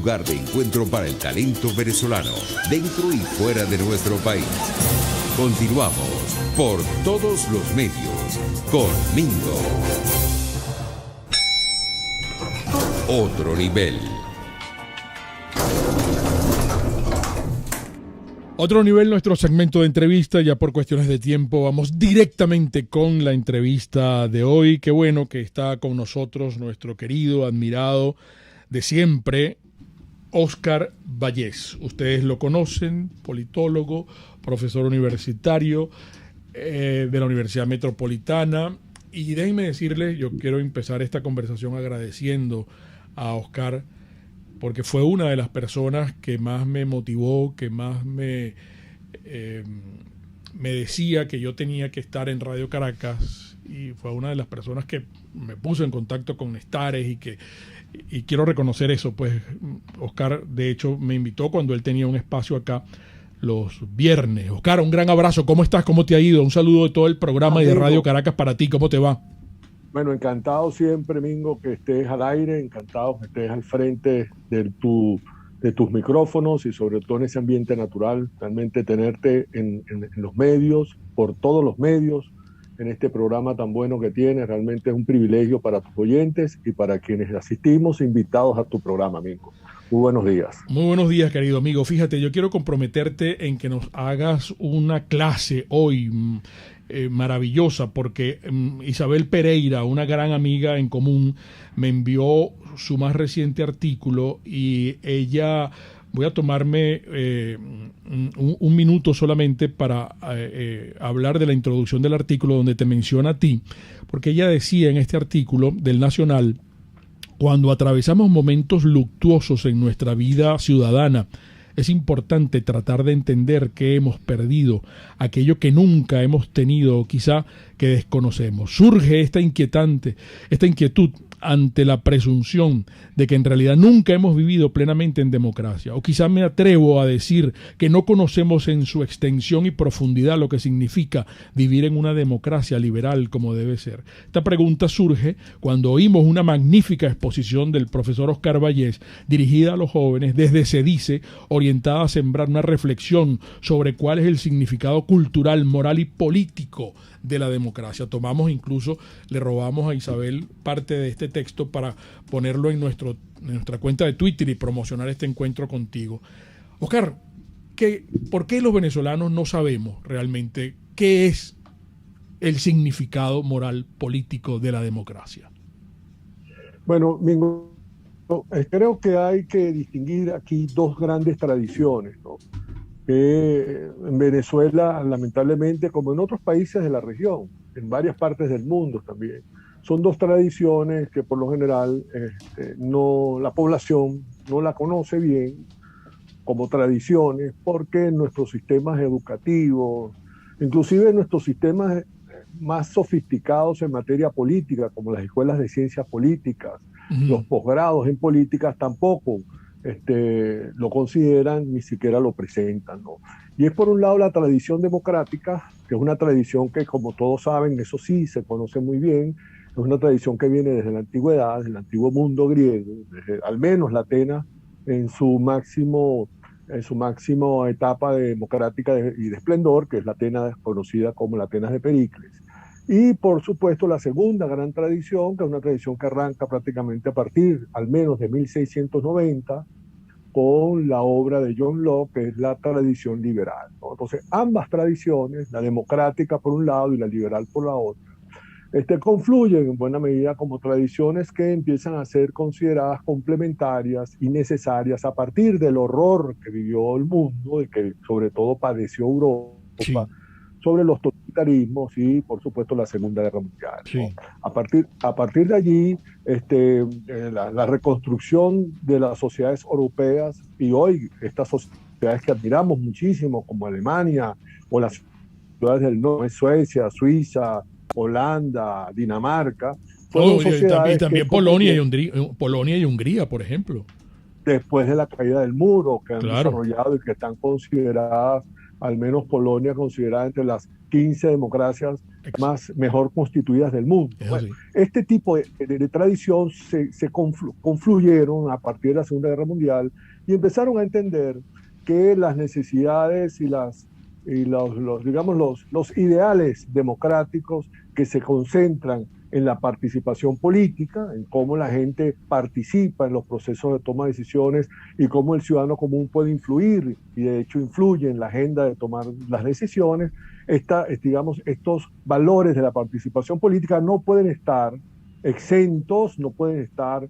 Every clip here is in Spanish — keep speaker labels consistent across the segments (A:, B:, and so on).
A: lugar de encuentro para el talento venezolano, dentro y fuera de nuestro país. Continuamos por todos los medios con Mingo. Otro nivel.
B: Otro nivel, nuestro segmento de entrevista. Ya por cuestiones de tiempo vamos directamente con la entrevista de hoy. Qué bueno que está con nosotros nuestro querido, admirado de siempre, Óscar Vallés. Ustedes lo conocen, politólogo, profesor universitario de la Universidad Metropolitana. Y déjenme decirles, yo quiero empezar esta conversación agradeciendo a Óscar, porque fue una de las personas que más me motivó, que más me decía que yo tenía que estar en Radio Caracas, y fue una de las personas que me puso en contacto con Nestares y quiero reconocer eso. Pues Óscar, de hecho, me invitó cuando él tenía un espacio acá los viernes. Óscar, un gran abrazo. ¿Cómo estás? ¿Cómo te ha ido? Un saludo de todo el programa y de Radio Caracas para ti. ¿Cómo te va?
C: Bueno, encantado siempre, Mingo, que estés al aire, encantado que estés al frente de tus micrófonos y sobre todo en ese ambiente natural. Realmente tenerte en los medios, por todos los medios, en este programa tan bueno que tienes, realmente es un privilegio para tus oyentes y para quienes asistimos invitados a tu programa, Mingo. Muy buenos días.
B: Muy buenos días, querido amigo. Fíjate, yo quiero comprometerte en que nos hagas una clase hoy maravillosa, porque Isabel Pereira, una gran amiga en común, me envió su más reciente artículo y ella... Voy a tomarme un minuto solamente para hablar de la introducción del artículo donde te menciona a ti, porque ella decía en este artículo del Nacional: cuando atravesamos momentos luctuosos en nuestra vida ciudadana, es importante tratar de entender que hemos perdido aquello que nunca hemos tenido o quizá que desconocemos. Surge esta inquietud ante la presunción de que en realidad nunca hemos vivido plenamente en democracia, o quizá me atrevo a decir que no conocemos en su extensión y profundidad lo que significa vivir en una democracia liberal como debe ser. Esta pregunta surge cuando oímos una magnífica exposición del profesor Óscar Vallés dirigida a los jóvenes desde CEDICE, orientada a sembrar una reflexión sobre cuál es el significado cultural, moral y político de la democracia. Tomamos incluso, le robamos a Isabel parte de este texto para ponerlo en nuestra cuenta de Twitter y promocionar este encuentro contigo. Óscar, ¿por qué los venezolanos no sabemos realmente qué es el significado moral político de la democracia?
C: Bueno, Mingo, creo que hay que distinguir aquí dos grandes tradiciones, ¿no? Que en Venezuela, lamentablemente, como en otros países de la región, en varias partes del mundo también, son dos tradiciones que por lo general la población no la conoce bien como tradiciones, porque nuestros sistemas educativos, inclusive nuestros sistemas más sofisticados en materia política, como las escuelas de ciencias políticas, los posgrados en políticas, tampoco lo consideran, ni siquiera lo presentan, ¿no? Y es por un lado la tradición democrática, que es una tradición que, como todos saben, eso sí se conoce muy bien, es una tradición que viene desde la antigüedad, desde el antiguo mundo griego, desde al menos la Atenas en su máxima etapa democrática y de esplendor, que es la Atenas conocida como la Atenas de Pericles. Y por supuesto la segunda gran tradición, que es una tradición que arranca prácticamente a partir al menos de 1690, con la obra de John Locke, que es la tradición liberal, ¿no? Entonces ambas tradiciones, la democrática por un lado y la liberal por la otra, confluyen en buena medida como tradiciones que empiezan a ser consideradas complementarias y necesarias a partir del horror que vivió el mundo y que sobre todo padeció Europa, sí, sobre los totalitarismos y por supuesto la Segunda Guerra Mundial, ¿no? Sí. A partir de allí, la reconstrucción de las sociedades europeas y hoy estas sociedades que admiramos muchísimo como Alemania o las ciudades del norte, Suecia, Suiza, Holanda, Dinamarca.
B: Y también Polonia y Hungría, por ejemplo.
C: Después de la caída del muro, que han desarrollado y que están consideradas al menos Polonia considerada entre las 15 democracias mejor constituidas del mundo. Bueno, este tipo de tradición se confluyeron a partir de la Segunda Guerra Mundial y empezaron a entender que las necesidades y los ideales democráticos que se concentran en la participación política, en cómo la gente participa en los procesos de toma de decisiones y cómo el ciudadano común puede influir y de hecho influye en la agenda de tomar las decisiones. Estos valores de la participación política no pueden estar exentos, no pueden estar,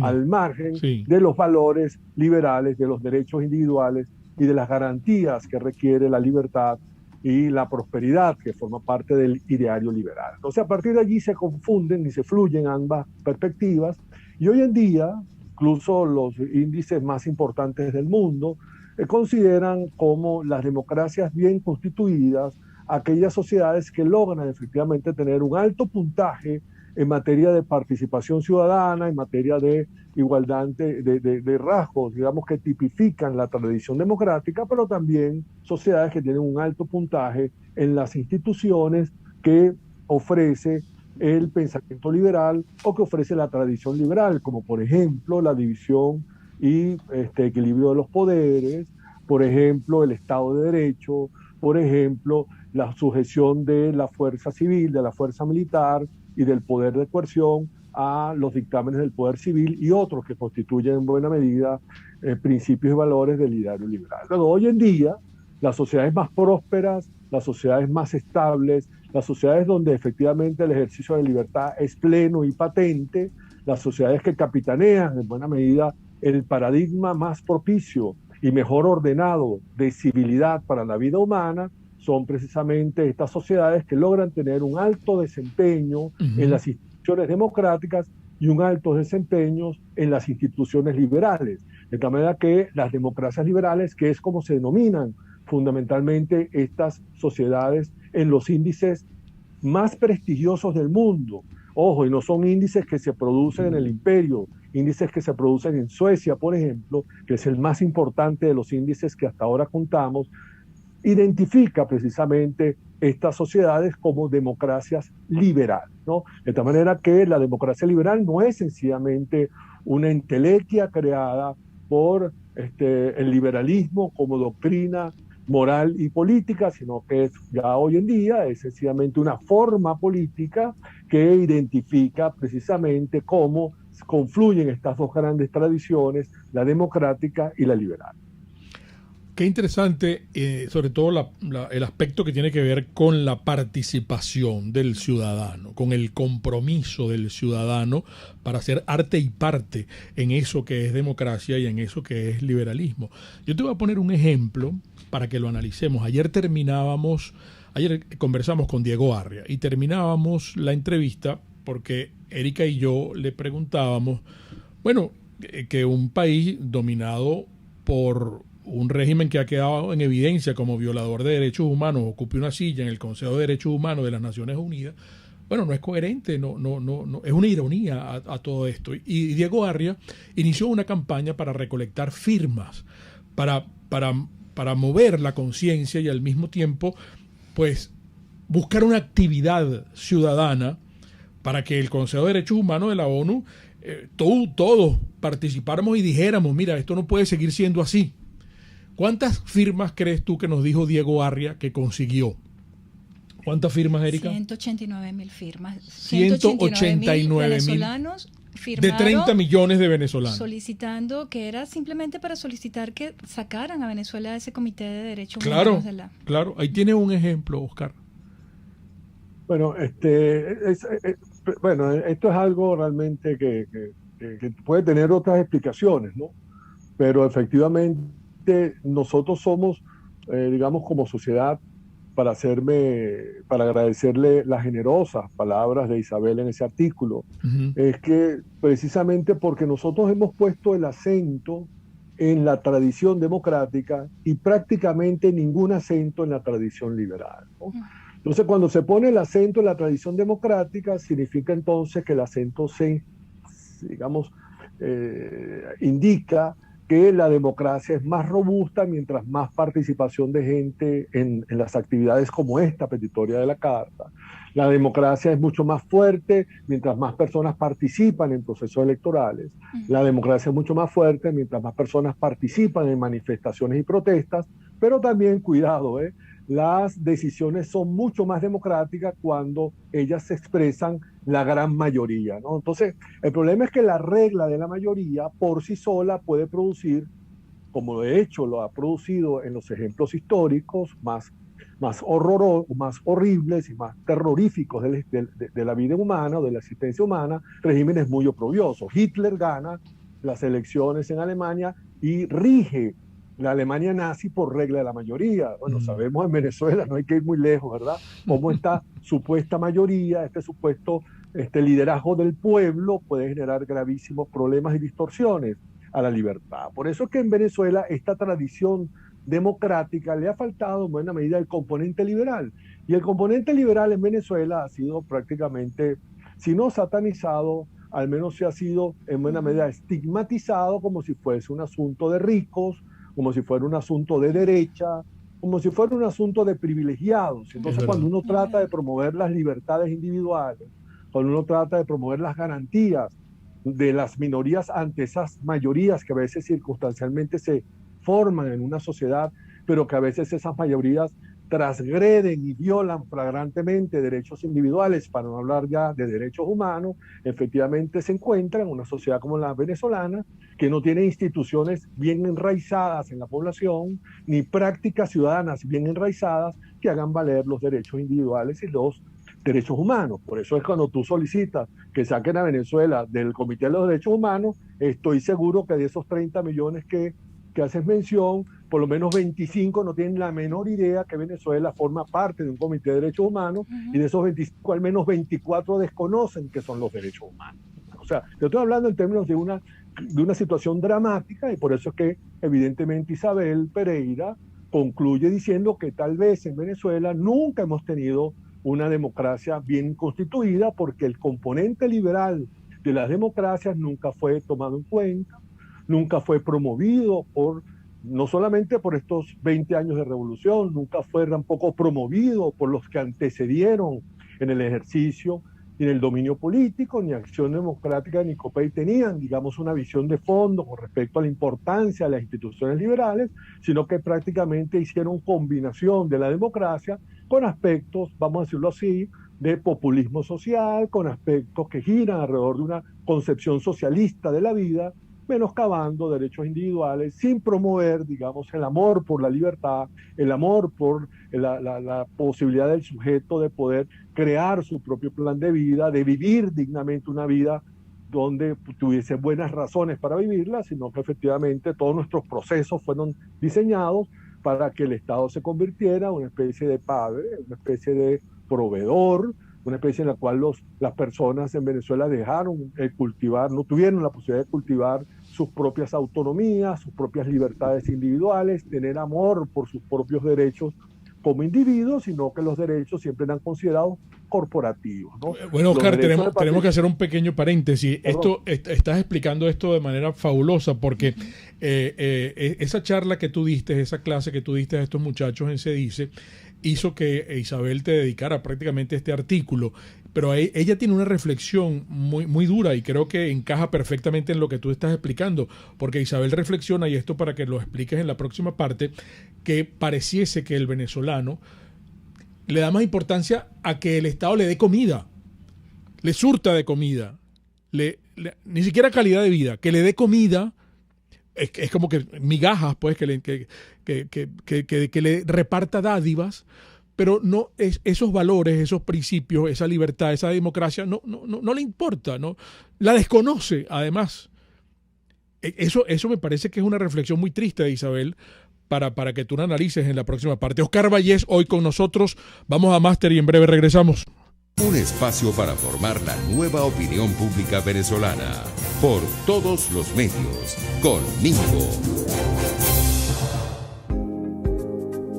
C: al margen de los valores liberales, de los derechos individuales y de las garantías que requiere la libertad y la prosperidad, que forma parte del ideario liberal. Entonces, a partir de allí se confunden y se fluyen ambas perspectivas, y hoy en día, incluso los índices más importantes del mundo consideran como las democracias bien constituidas aquellas sociedades que logran efectivamente tener un alto puntaje en materia de participación ciudadana, en materia de igualdad de rasgos, que tipifican la tradición democrática, pero también sociedades que tienen un alto puntaje en las instituciones que ofrece el pensamiento liberal o que ofrece la tradición liberal, como por ejemplo la división y equilibrio de los poderes, por ejemplo el Estado de Derecho, por ejemplo la sujeción de la fuerza civil, de la fuerza militar y del poder de coerción a los dictámenes del poder civil y otros que constituyen en buena medida principios y valores del ideario liberal. Luego, hoy en día, las sociedades más prósperas, las sociedades más estables, las sociedades donde efectivamente el ejercicio de libertad es pleno y patente, las sociedades que capitanean en buena medida el paradigma más propicio y mejor ordenado de civilidad para la vida humana, son precisamente estas sociedades que logran tener un alto desempeño en las instituciones democráticas y un alto desempeño en las instituciones liberales. De tal manera que las democracias liberales, que es como se denominan fundamentalmente estas sociedades en los índices más prestigiosos del mundo, ojo, y no son índices que se producen en el imperio, índices que se producen en Suecia, por ejemplo, que es el más importante de los índices que hasta ahora contamos, identifica precisamente estas sociedades como democracias liberales, ¿no? De tal manera que la democracia liberal no es sencillamente una entelequia creada por el liberalismo como doctrina moral y política, sino que ya hoy en día es sencillamente una forma política que identifica precisamente cómo confluyen estas dos grandes tradiciones, la democrática y la liberal.
B: Qué interesante, sobre todo el aspecto que tiene que ver con la participación del ciudadano, con el compromiso del ciudadano para ser arte y parte en eso que es democracia y en eso que es liberalismo. Yo te voy a poner un ejemplo para que lo analicemos. Ayer conversamos con Diego Arria y terminábamos la entrevista porque Erika y yo le preguntábamos, que un país dominado por un régimen que ha quedado en evidencia como violador de derechos humanos ocupe una silla en el Consejo de Derechos Humanos de las Naciones Unidas, no es coherente, no, es una ironía a todo esto. Y Diego Arria inició una campaña para recolectar firmas, para mover la conciencia y al mismo tiempo, pues, buscar una actividad ciudadana para que el Consejo de Derechos Humanos de la ONU, todos participáramos y dijéramos, mira, esto no puede seguir siendo así. ¿Cuántas firmas crees tú que nos dijo Diego Arria que consiguió? ¿Cuántas firmas, Erika?
D: 189.000 firmas.
B: 189.000
D: venezolanos firmaron
B: de 30 millones de venezolanos.
D: Solicitando, que era simplemente para solicitar que sacaran a Venezuela de ese Comité de Derechos
B: Humanos
D: de la...
B: Claro, ahí tiene un ejemplo, Oscar.
C: Bueno, esto es algo realmente que puede tener otras explicaciones, ¿no? Pero efectivamente nosotros somos, como sociedad, para agradecerle las generosas palabras de Isabel en ese artículo, es que precisamente porque nosotros hemos puesto el acento en la tradición democrática y prácticamente ningún acento en la tradición liberal, ¿no? Entonces, cuando se pone el acento en la tradición democrática, significa entonces que el acento indica que la democracia es más robusta mientras más participación de gente en las actividades como esta petitoria de la Carta. La democracia es mucho más fuerte mientras más personas participan en procesos electorales. La democracia es mucho más fuerte mientras más personas participan en manifestaciones y protestas, pero también, cuidado, las decisiones son mucho más democráticas cuando ellas se expresan la gran mayoría, ¿no? Entonces, el problema es que la regla de la mayoría por sí sola puede producir, como de hecho lo ha producido en los ejemplos históricos más horribles y más terroríficos de la vida humana o de la existencia humana, regímenes muy oprobiosos. Hitler gana las elecciones en Alemania y rige la Alemania nazi por regla de la mayoría. Bueno, sabemos en Venezuela, no hay que ir muy lejos, ¿verdad? Cómo esta supuesta mayoría, este supuesto liderazgo del pueblo puede generar gravísimos problemas y distorsiones a la libertad. Por eso es que en Venezuela esta tradición democrática le ha faltado en buena medida el componente liberal. Y el componente liberal en Venezuela ha sido prácticamente, si no satanizado, al menos se ha sido en buena medida estigmatizado como si fuese un asunto de ricos, como si fuera un asunto de derecha, como si fuera un asunto de privilegiados. Entonces, cuando uno trata de promover las libertades individuales, cuando uno trata de promover las garantías de las minorías ante esas mayorías que a veces circunstancialmente se forman en una sociedad, pero que a veces esas mayorías transgreden y violan flagrantemente derechos individuales, para no hablar ya de derechos humanos, efectivamente se encuentra en una sociedad como la venezolana, que no tiene instituciones bien enraizadas en la población, ni prácticas ciudadanas bien enraizadas que hagan valer los derechos individuales y los derechos humanos. Por eso es cuando tú solicitas que saquen a Venezuela del Comité de los Derechos Humanos, estoy seguro que de esos 30 millones que haces mención, por lo menos 25 no tienen la menor idea que Venezuela forma parte de un Comité de Derechos Humanos, y de esos 25 al menos 24 desconocen qué son los derechos humanos. O sea, yo estoy hablando en términos de una situación dramática, y por eso es que evidentemente Isabel Pereira concluye diciendo que tal vez en Venezuela nunca hemos tenido una democracia bien constituida, porque el componente liberal de las democracias nunca fue tomado en cuenta, nunca fue promovido no solamente por estos 20 años de revolución, nunca fue tampoco promovido por los que antecedieron en el ejercicio y en el dominio político. Ni Acción Democrática ni COPEI tenían, digamos, una visión de fondo con respecto a la importancia de las instituciones liberales, sino que prácticamente hicieron combinación de la democracia con aspectos, vamos a decirlo así, de populismo social, con aspectos que giran alrededor de una concepción socialista de la vida, menoscabando derechos individuales, sin promover, digamos, el amor por la libertad, el amor por la posibilidad del sujeto de poder crear su propio plan de vida, de vivir dignamente una vida donde tuviese buenas razones para vivirla, sino que efectivamente todos nuestros procesos fueron diseñados para que el Estado se convirtiera en una especie de padre, una especie de proveedor, una especie en la cual las personas en Venezuela dejaron cultivar, no tuvieron la posibilidad de cultivar sus propias autonomías, sus propias libertades individuales, tener amor por sus propios derechos como individuos, sino que los derechos siempre eran considerados corporativos, ¿no? Bueno,
B: Oscar, tenemos que hacer un pequeño paréntesis. Estás explicando esto de manera fabulosa, porque esa charla que tú diste, esa clase que tú diste a estos muchachos en CEDICE, hizo que Isabel te dedicara prácticamente a este artículo, pero ella tiene una reflexión muy, muy dura, y creo que encaja perfectamente en lo que tú estás explicando, porque Isabel reflexiona, y esto para que lo expliques en la próxima parte, que pareciese que el venezolano le da más importancia a que el Estado le dé comida, le surta de comida, ni siquiera calidad de vida, que le dé comida. Es como que migajas, pues, que le reparta dádivas, pero no esos valores, esos principios, esa libertad, esa democracia, no le importa, ¿no? La desconoce, además. Eso me parece que es una reflexión muy triste de Isabel, para que tú la analices en la próxima parte. Oscar Vallés, hoy con nosotros. Vamos a Máster y en breve regresamos.
A: Un espacio para formar la nueva opinión pública venezolana por todos los medios, con Mingo.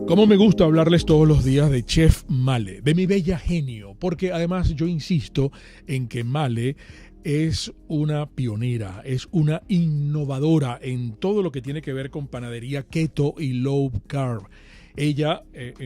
B: Cómo me gusta hablarles todos los días de Chef Male, de mi bella genio, porque además yo insisto en que Male es una pionera, es una innovadora en todo lo que tiene que ver con panadería keto y low carb. Ella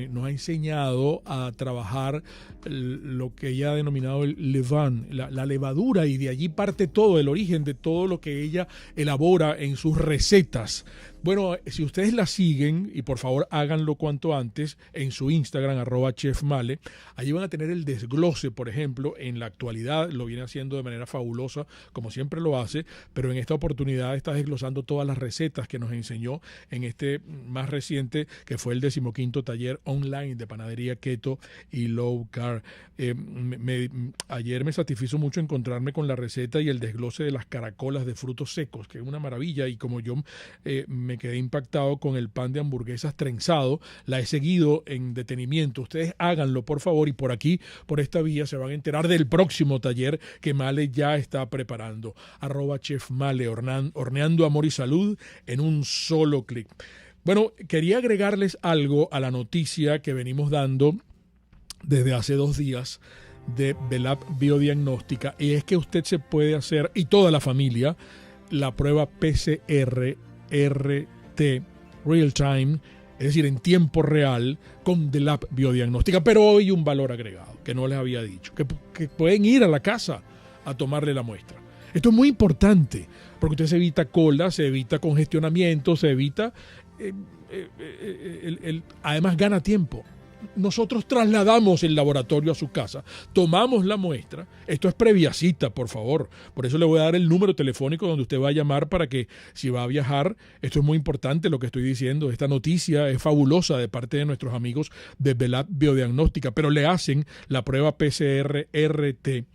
B: nos ha enseñado a trabajar lo que ella ha denominado el levain, la levadura, y de allí parte todo, el origen de todo lo que ella elabora en sus recetas. Bueno, si ustedes la siguen, y por favor háganlo cuanto antes, en su Instagram, @chefmale, allí van a tener el desglose, por ejemplo, en la actualidad lo viene haciendo de manera fabulosa, como siempre lo hace, pero en esta oportunidad está desglosando todas las recetas que nos enseñó en este más reciente, que fue el 15º taller online de panadería keto y low carb. Ayer me satisfizo mucho encontrarme con la receta y el desglose de las caracolas de frutos secos, que es una maravilla, y como yo me quedé impactado con el pan de hamburguesas trenzado, la he seguido en detenimiento. Ustedes háganlo, por favor, y por aquí, por esta vía, se van a enterar del próximo taller que Male ya está preparando. @chefmale, horneando amor y salud en un solo clic. Bueno, quería agregarles algo a la noticia que venimos dando desde hace 2 días de Belab Biodiagnóstica, y es que usted se puede hacer, y toda la familia, la prueba PCR RT Real Time, es decir, en tiempo real, con Belab Biodiagnóstica. Pero hoy un valor agregado que no les había dicho, que pueden ir a la casa a tomarle la muestra. Esto es muy importante porque usted se evita cola, se evita congestionamiento, se evita además gana tiempo. Nosotros trasladamos el laboratorio a su casa, tomamos la muestra. Esto es previa cita, por favor. Por eso le voy a dar el número telefónico donde usted va a llamar para que, si va a viajar, esto es muy importante lo que estoy diciendo. Esta noticia es fabulosa de parte de nuestros amigos de Belab Biodiagnóstica, pero le hacen la prueba PCR RT.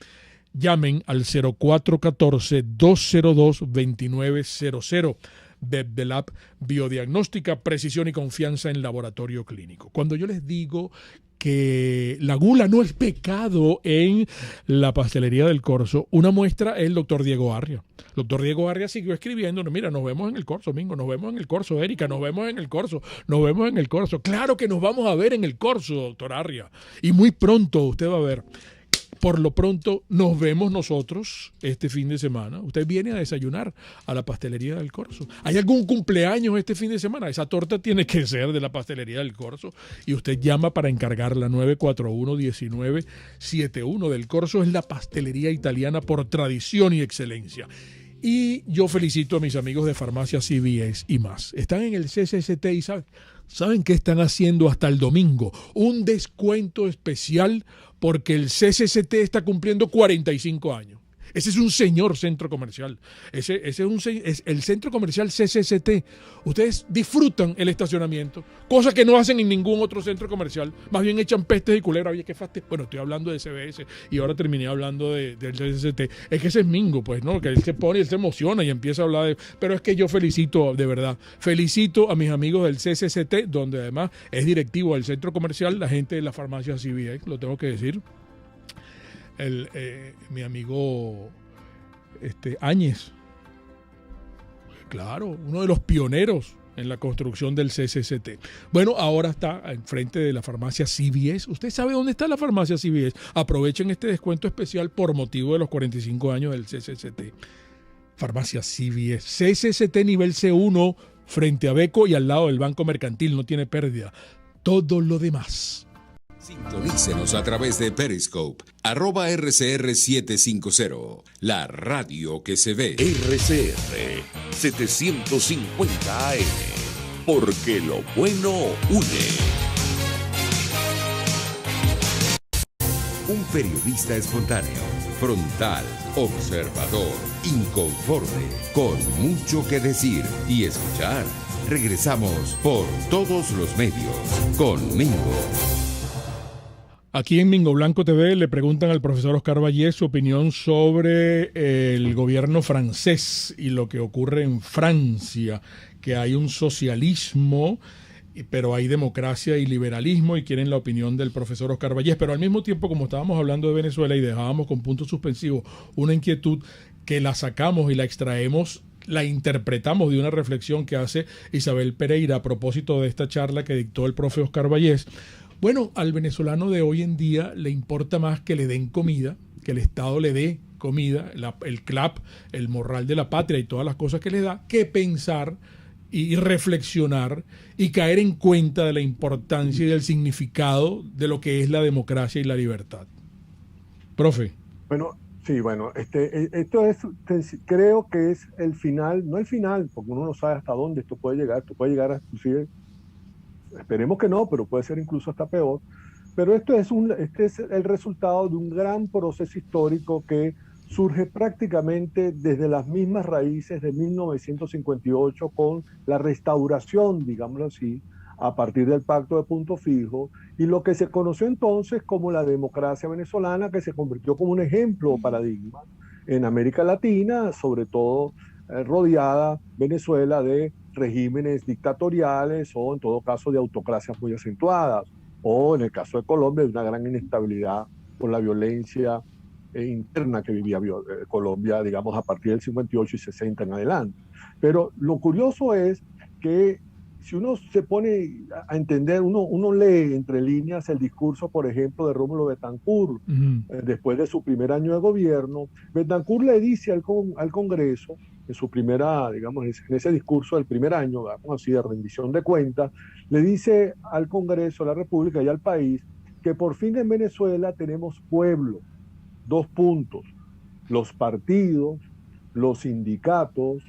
B: Llamen al 0414-202-2900. Belab Biodiagnóstica, precisión y confianza en laboratorio clínico. Cuando yo les digo que la gula no es pecado en la pastelería del Corso, una muestra es el doctor Diego Arria. El doctor Diego Arria siguió escribiendo: mira, nos vemos en el Corso, Mingo, nos vemos en el Corso, Erika, nos vemos en el Corso, nos vemos en el Corso. Claro que nos vamos a ver en el Corso, doctor Arria. Y muy pronto usted va a ver. Por lo pronto nos vemos nosotros este fin de semana. Usted viene a desayunar a la pastelería del Corso. ¿Hay algún cumpleaños este fin de semana? Esa torta tiene que ser de la pastelería del Corso. Y usted llama para encargarla. 941-1971 del Corso. Es la pastelería italiana por tradición y excelencia. Y yo felicito a mis amigos de Farmacia CVS y más. Están en el CCCT y ¿saben qué están haciendo hasta el domingo? Un descuento especial porque el CCCT está cumpliendo 45 años. Ese es un señor centro comercial. Ese es el centro comercial CCCT. Ustedes disfrutan el estacionamiento, cosa que no hacen en ningún otro centro comercial. Más bien echan pestes y culebras. Oye, qué fastidio. Bueno, estoy hablando de CBS y ahora terminé hablando del CCCT. Es que ese es Mingo, pues, ¿no? Que él se pone, él se emociona y empieza a hablar de... Pero es que yo felicito, de verdad, felicito a mis amigos del CCCT, donde además es directivo del centro comercial, la gente de la farmacia CVS, lo tengo que decir. Mi amigo Áñez, claro, uno de los pioneros en la construcción del CCCT. Bueno, ahora está enfrente de la farmacia CVS. ¿Usted sabe dónde está la farmacia CVS? Aprovechen este descuento especial por motivo de los 45 años del CCCT. Farmacia CVS, CCCT nivel C1, frente a Beco y al lado del Banco Mercantil, no tiene pérdida. Todo lo demás.
A: Sintonícenos a través de Periscope, @RCR750, la radio que se ve.
E: RCR 750 AM, porque lo bueno une.
A: Un periodista espontáneo, frontal, observador, inconforme, con mucho que decir y escuchar. Regresamos por todos los medios con Mingo.
B: Aquí en Mingo Blanco TV le preguntan al profesor Oscar Vallés su opinión sobre el gobierno francés y lo que ocurre en Francia, que hay un socialismo, pero hay democracia y liberalismo, y quieren la opinión del profesor Oscar Vallés. Pero al mismo tiempo, como estábamos hablando de Venezuela y dejábamos con punto suspensivo una inquietud que la sacamos y la extraemos, la interpretamos de una reflexión que hace Isabel Pereira a propósito de esta charla que dictó el profe Oscar Vallés. Bueno, al venezolano de hoy en día le importa más que le den comida, que el Estado le dé comida, el CLAP, el morral de la patria y todas las cosas que les da, que pensar y reflexionar y caer en cuenta de la importancia y del significado de lo que es la democracia y la libertad. Profe.
C: Bueno, sí, bueno, esto es, creo que es el final, no el final, porque uno no sabe hasta dónde esto puede llegar a, inclusive, esperemos que no, pero puede ser incluso hasta peor, pero este es el resultado de un gran proceso histórico que surge prácticamente desde las mismas raíces de 1958 con la restauración, digámoslo así, a partir del Pacto de Punto Fijo, y lo que se conoció entonces como la democracia venezolana, que se convirtió como un ejemplo o paradigma en América Latina, sobre todo rodeada Venezuela de regímenes dictatoriales o en todo caso de autocracias muy acentuadas, o en el caso de Colombia de una gran inestabilidad por la violencia interna que vivía Colombia, digamos, a partir del 58 y 60 en adelante. Pero lo curioso es que si uno se pone a entender, uno lee entre líneas el discurso, por ejemplo, de Rómulo Betancourt, después de su primer año de gobierno. Betancourt le dice al Congreso, en su primera, digamos, en ese discurso del primer año, digamos así, de rendición de cuentas, le dice al Congreso, a la República y al país, que por fin en Venezuela tenemos pueblo. 2 puntos, los partidos, los sindicatos,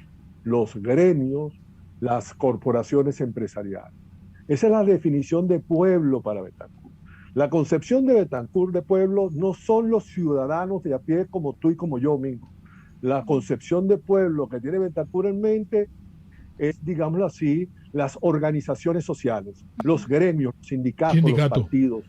C: los gremios, las corporaciones empresariales. Esa es la definición de pueblo para Betancourt. La concepción de Betancourt de pueblo no son los ciudadanos de a pie como tú y como yo mismo. La concepción de pueblo que tiene Betancourt en mente es, digámoslo así, las organizaciones sociales, los gremios, los sindicatos, los partidos.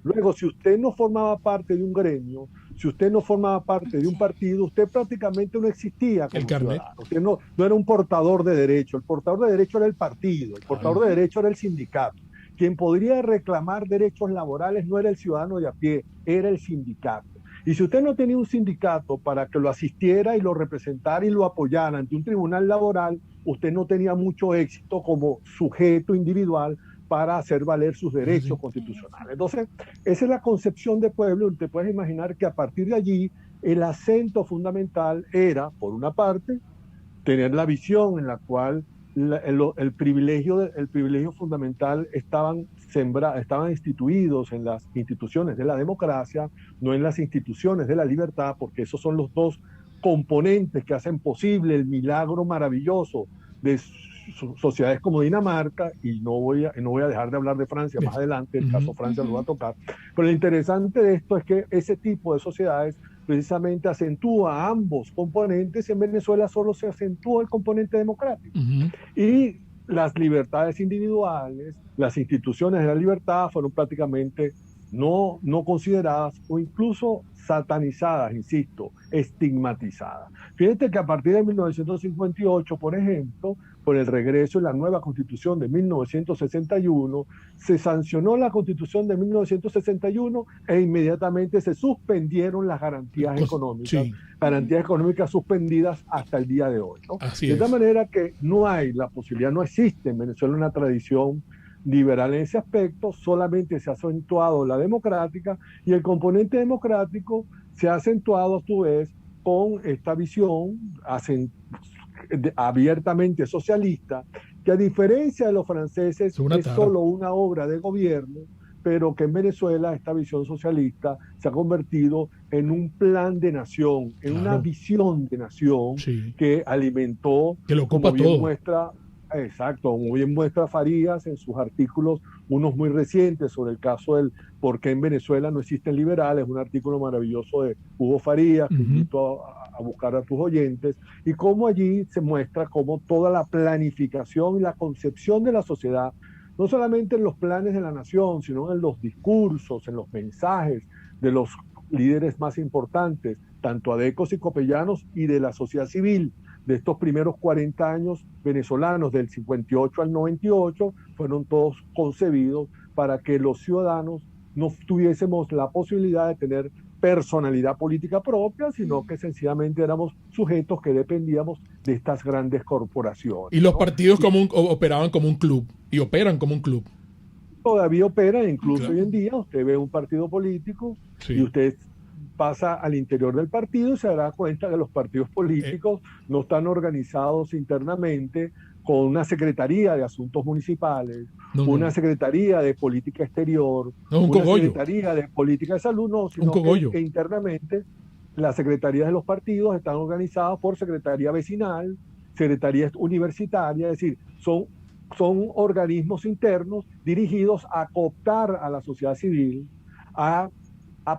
C: Luego, si usted no formaba parte de un gremio, si usted no formaba parte de un partido, usted prácticamente no existía como ciudadano. Usted no era un portador de derecho. El portador de derecho era el partido, el portador de derecho era el sindicato. Quien podría reclamar derechos laborales no era el ciudadano de a pie, era el sindicato. Y si usted no tenía un sindicato para que lo asistiera y lo representara y lo apoyara ante un tribunal laboral, usted no tenía mucho éxito como sujeto individual para hacer valer sus derechos constitucionales. Entonces, esa es la concepción de pueblo. Te puedes imaginar que a partir de allí el acento fundamental era, por una parte, tener la visión en la cual el privilegio fundamental estaban instituidos en las instituciones de la democracia, no en las instituciones de la libertad, porque esos son los dos componentes que hacen posible el milagro maravilloso de sociedades como Dinamarca, y no voy a dejar de hablar de Francia más adelante, el caso Francia lo va a tocar, pero lo interesante de esto es que ese tipo de sociedades precisamente acentúa ambos componentes. En Venezuela solo se acentúa el componente democrático. Y las libertades individuales, las instituciones de la libertad fueron prácticamente no consideradas o incluso satanizadas, insisto, estigmatizadas. Fíjate que a partir de 1958, por ejemplo, por el regreso de la nueva Constitución de 1961, se sancionó la Constitución de 1961 e inmediatamente se suspendieron las garantías económicas, garantías económicas suspendidas hasta el día de hoy, ¿no? De tal manera que no hay la posibilidad, no existe en Venezuela una tradición liberal en ese aspecto, solamente se ha acentuado la democrática, y el componente democrático se ha acentuado a su vez con esta visión abiertamente socialista, que a diferencia de los franceses es solo una obra de gobierno, pero que en Venezuela esta visión socialista se ha convertido en un plan de nación, en una visión de nación que alimentó,
B: que lo ocupa
C: como bien
B: todo.
C: muestra. Exacto, como bien muestra Farías en sus artículos, unos muy recientes, sobre el caso del por qué en Venezuela no existen liberales, un artículo maravilloso de Hugo Farías, que invito a buscar a tus oyentes, y cómo allí se muestra cómo toda la planificación y la concepción de la sociedad, no solamente en los planes de la nación, sino en los discursos, en los mensajes de los líderes más importantes, tanto adecos y copellanos, y de la sociedad civil, de estos primeros 40 años venezolanos, del 58 al 98, fueron todos concebidos para que los ciudadanos no tuviésemos la posibilidad de tener personalidad política propia, sino que sencillamente éramos sujetos que dependíamos de estas grandes corporaciones.
B: Y los partidos operaban como un club, y operan como un club.
C: Todavía opera, incluso hoy en día usted ve un partido político y usted pasa al interior del partido y se dará cuenta que los partidos políticos no están organizados internamente con una secretaría de asuntos municipales, una secretaría de política exterior, una secretaría de política de salud, sino que internamente las secretarías de los partidos están organizadas por secretaría vecinal, secretaría universitaria, es decir, son organismos internos dirigidos a cooptar a la sociedad civil, a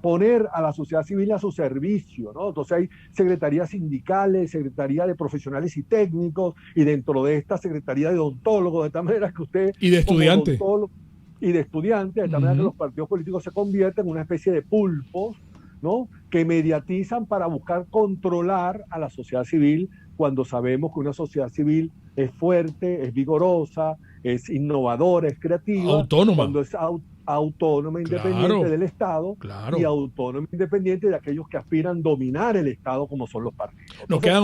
C: poner a la sociedad civil a su servicio, ¿no? Entonces hay secretarías sindicales, secretaría de profesionales y técnicos, y dentro de esta secretaría de odontólogos, de tal manera que usted...
B: Y de estudiantes.
C: Y de estudiantes, de tal manera que los partidos políticos se convierten en una especie de pulpos, ¿no? Que mediatizan para buscar controlar a la sociedad civil, cuando sabemos que una sociedad civil es fuerte, es vigorosa, es innovadora, es creativa.
B: Autónoma.
C: Cuando es autónoma, independiente del Estado, y autónoma, independiente de aquellos que aspiran a dominar el Estado, como son los partidos. Entonces,
B: nos quedan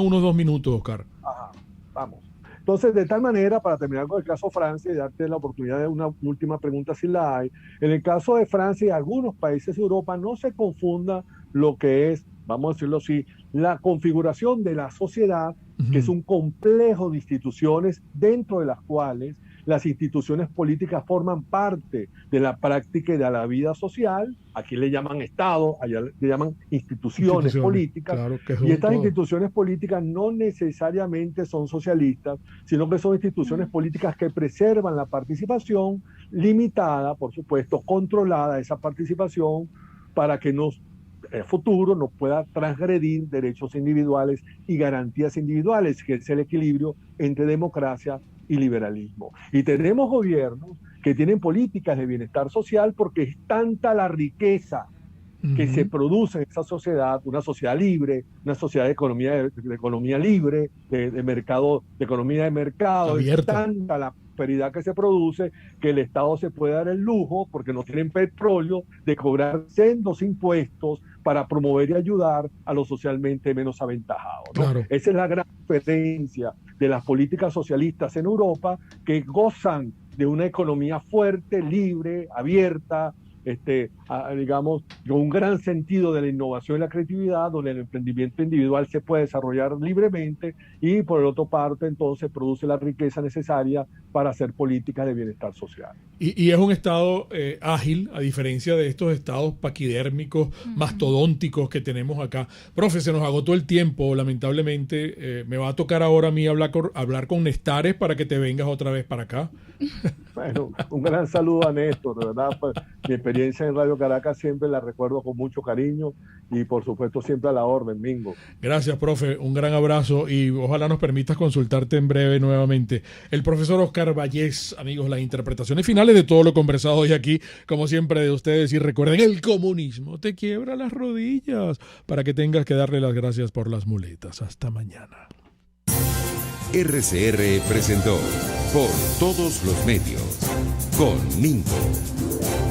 B: unos dos minutos, Oscar.
C: Ajá, vamos. Entonces, de tal manera, para terminar con el caso Francia y darte la oportunidad de una última pregunta si la hay, en el caso de Francia y algunos países de Europa, no se confunda lo que es, vamos a decirlo así, la configuración de la sociedad, que es un complejo de instituciones dentro de las cuales las instituciones políticas forman parte de la práctica y de la vida social. Aquí le llaman Estado, allá le llaman instituciones políticas. Claro, y estas instituciones políticas no necesariamente son socialistas, sino que son instituciones políticas que preservan la participación, limitada, por supuesto, controlada esa participación, para que el futuro no pueda transgredir derechos individuales y garantías individuales, que es el equilibrio entre democracia y liberalismo. Y tenemos gobiernos que tienen políticas de bienestar social, porque es tanta la riqueza que se produce en esa sociedad, una sociedad libre, una sociedad de economía libre, de mercado, de economía de mercado, es tanta la prosperidad que se produce, que el Estado se puede dar el lujo, porque no tienen petróleo, de cobrar sendos impuestos para promover y ayudar a los socialmente menos aventajados, ¿no? Claro. Esa es la gran diferencia de las políticas socialistas en Europa, que gozan de una economía fuerte, libre, abierta, digamos, con un gran sentido de la innovación y la creatividad, donde el emprendimiento individual se puede desarrollar libremente, y por el otro parte entonces produce la riqueza necesaria para hacer políticas de bienestar social.
B: Y es un estado ágil, a diferencia de estos estados paquidérmicos, mastodónticos que tenemos acá. Profe, se nos agotó el tiempo, lamentablemente. Me va a tocar ahora a mí hablar con Nestares para que te vengas otra vez para acá.
C: Bueno, un gran saludo a Néstor, de verdad, pues, mi experiencia en Radio Caracas siempre la recuerdo con mucho cariño, y por supuesto siempre a la orden, Mingo.
B: Gracias, profe, un gran abrazo, y ojalá nos permitas consultarte en breve nuevamente. El profesor Oscar Vallés, amigos, las interpretaciones finales de todo lo conversado hoy aquí, como siempre de ustedes, y recuerden, el comunismo te quiebra las rodillas, para que tengas que darle las gracias por las muletas. Hasta mañana.
A: RCR presentó Por Todos los Medios con Mingo.